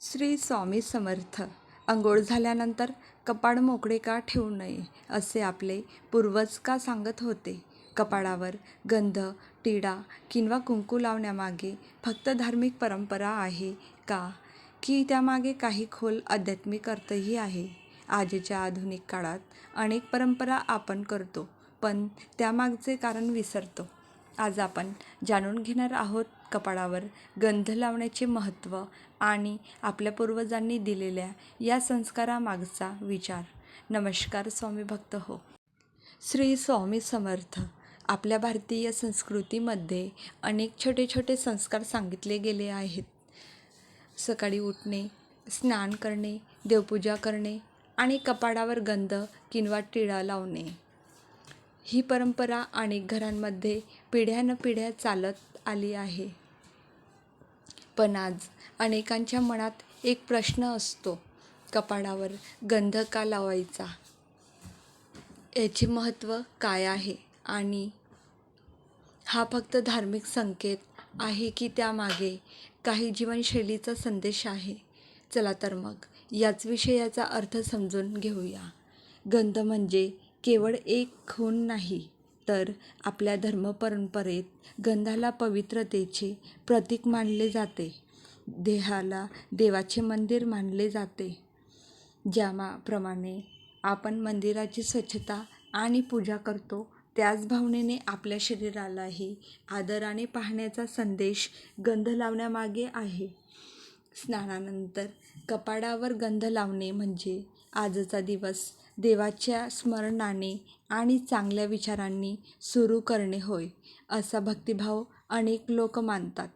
श्री स्वामी समर्थ. अंघोळ झाल्यानंतर कपाळ मोकळे का ठेवू नये असे आपले पूर्वज का सांगत होते. कपाळावर गंध, टिळा किंवा कुंकू लावण्यामागे फक्त धार्मिक परंपरा आहे का, की त्यामागे काही खोल आध्यात्मिक अर्थही आहे? आजच्या आधुनिक काळात अनेक परंपरा आपण करतो, पण त्यामागचे कारण विसरतो. आज आपण जाणून घेणार आहोत कपाळावर गंध लावण्याचे महत्त्व आणि आपल्या पूर्वजांनी दिलेल्या या संस्कारामागचा विचार. नमस्कार स्वामी भक्त हो. श्री स्वामी समर्थ. आपल्या भारतीय संस्कृतीमध्ये अनेक छोटे छोटे संस्कार सांगितले गेले आहेत. सकाळी उठणे, स्नान करणे, देवपूजा करणे आणि कपाळावर गंध किंवा टिळा लावणे. ही परंपरा अनेक घरांमध्ये पिढ्यानपिढ्या चालत आली आहे. पण आज अनेकांच्या मनात एक प्रश्न असतो, कपाळावर गंध का लावायचा? याचे महत्त्व काय आहे? आणि हा फक्त धार्मिक संकेत आहे की त्यामागे काही जीवनशैलीचा संदेश आहे? चला तर मग याच विषयाचा अर्थ समजून घेऊया. गंध म्हणजे केवळ एक खूण नाही, तर आपल्या धर्मपरंपरेत गंधाला पवित्रतेचे प्रतीक मानले जाते. देहाला देवाचे मंदिर मानले जाते. ज्याप्रमाणे आपण मंदिराची स्वच्छता आणि पूजा करतो, त्याच भावनेने आपल्या शरीरालाही आदराने पाहण्याचा संदेश गंध लावण्यामागे आहे. स्नानानंतर कपाळावर गंध लावणे म्हणजे आजचा दिवस देवाच्या स्मरणाने आणि चांगल्या विचारांनी सुरू करणे होय, असा भक्तिभाव अनेक लोक मानतात.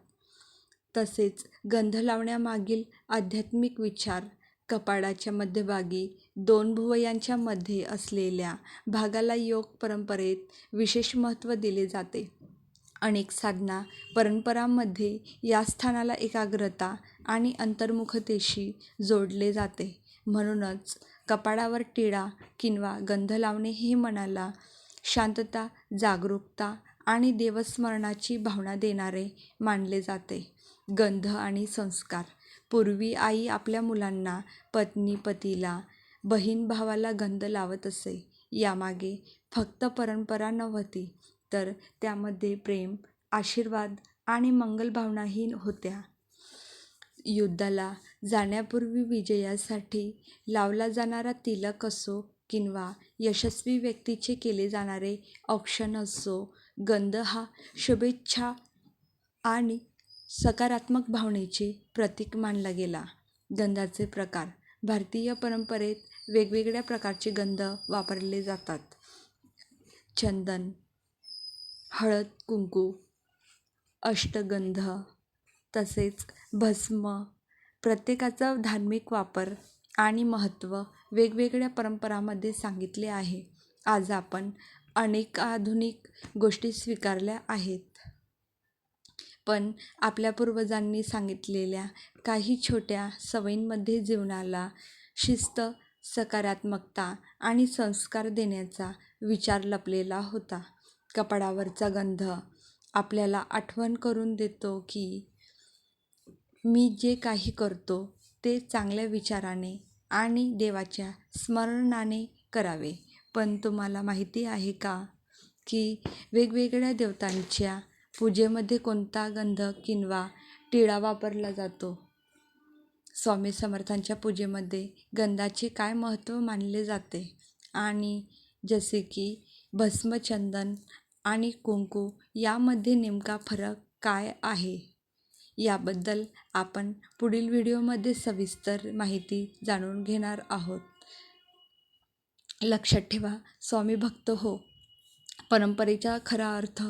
तसेच गंध लावण्यामागील आध्यात्मिक विचार. कपाळाच्या मध्यभागी 2 भुवयांच्या मध्ये असलेल्या भागाला योग परंपरेत विशेष महत्त्व दिले जाते. अनेक साधना परंपरांमध्ये या स्थानाला एकाग्रता आणि अंतर्मुखतेशी जोडले जाते. म्हणूनच कपाळावर टिळा किंवा गंध लावणे हे मनाला शांतता, जागरूकता आणि देवस्मरणाची भावना देणारे मानले जाते. गंध आणि संस्कार. पूर्वी आई आपल्या मुलांना, पत्नी पतीला, बहीण भावाला गंध लावत असे. यामागे फक्त परंपरा नव्हती, तर त्यामध्ये प्रेम, आशीर्वाद आणि मंगलभावनाही होत्या. युद्धाला जाण्यापूर्वी विजयासाठी लावला जाणारा तिलक असो किंवा यशस्वी व्यक्तीचे केले जाणारे औक्षण असो, गंध हा शुभेच्छा आणि सकारात्मक भावनेचे प्रतीक मानला गेला. गंधाचे प्रकार. भारतीय परंपरेत वेगवेगळ्या प्रकारचे गंध वापरले जातात. चंदन, हळद, कुंकू, अष्टगंध, तसेच भस्म. प्रत्येकाचा धार्मिक वापर आणि महत्त्व वेगवेगळ्या परंपरांमध्ये सांगितले आहे. आज आपण अनेक आधुनिक गोष्टी स्वीकारल्या आहेत, पण आपल्या पूर्वजांनी सांगितलेल्या काही छोट्या सवयींमध्ये जीवनाला शिस्त, सकारात्मकता आणि संस्कार देण्याचा विचार लपलेला होता. कपाळावरचा गंध आपल्याला आठवण करून देतो की मी जे काही करतो ते चांगल्या विचाराने आणि देवाच्या स्मरणाने करावे. पण तुम्हाला माहिती आहे का की वेगवेगळ्या देवतांच्या पूजेमध्ये कोणता गंध किंवा टिळा वापरला जातो? स्वामी समर्थांच्या पूजेमध्ये गंधाचे काय महत्त्व मानले जाते? आणि जसे की भस्म, चंदन आणि कुंकू यामध्ये नेमका फरक काय आहे? याबद्दल आपण पुढील व्हिडिओमध्ये सविस्तर माहिती जाणून घेणार आहोत. लक्षात ठेवा स्वामी भक्त हो. परंपरेचा खरा अर्थ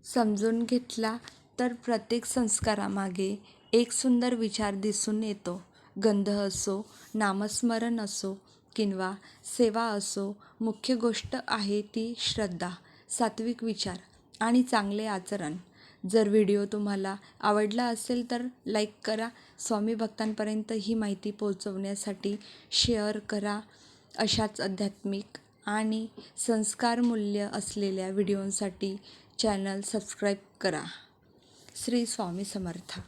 समजून घेतला तर प्रत्येक संस्कारामागे एक सुंदर विचार दिसून येतो. गंध असो, नामस्मरण असो किंवा सेवा असो, मुख्य गोष्ट आहे ती श्रद्धा, सात्विक विचार आणि चांगले आचरण. जर व्हिडिओ तुम्हाला आवडला असेल तर लाईक करा. स्वामी भक्तांपर्यंत ही माहिती पोहोचवण्यासाठी शेअर करा. अशाच आध्यात्मिक आणि संस्कारमूल्य असलेल्या व्हिडिओंसाठी चॅनल सबस्क्राईब करा. श्री स्वामी समर्थ.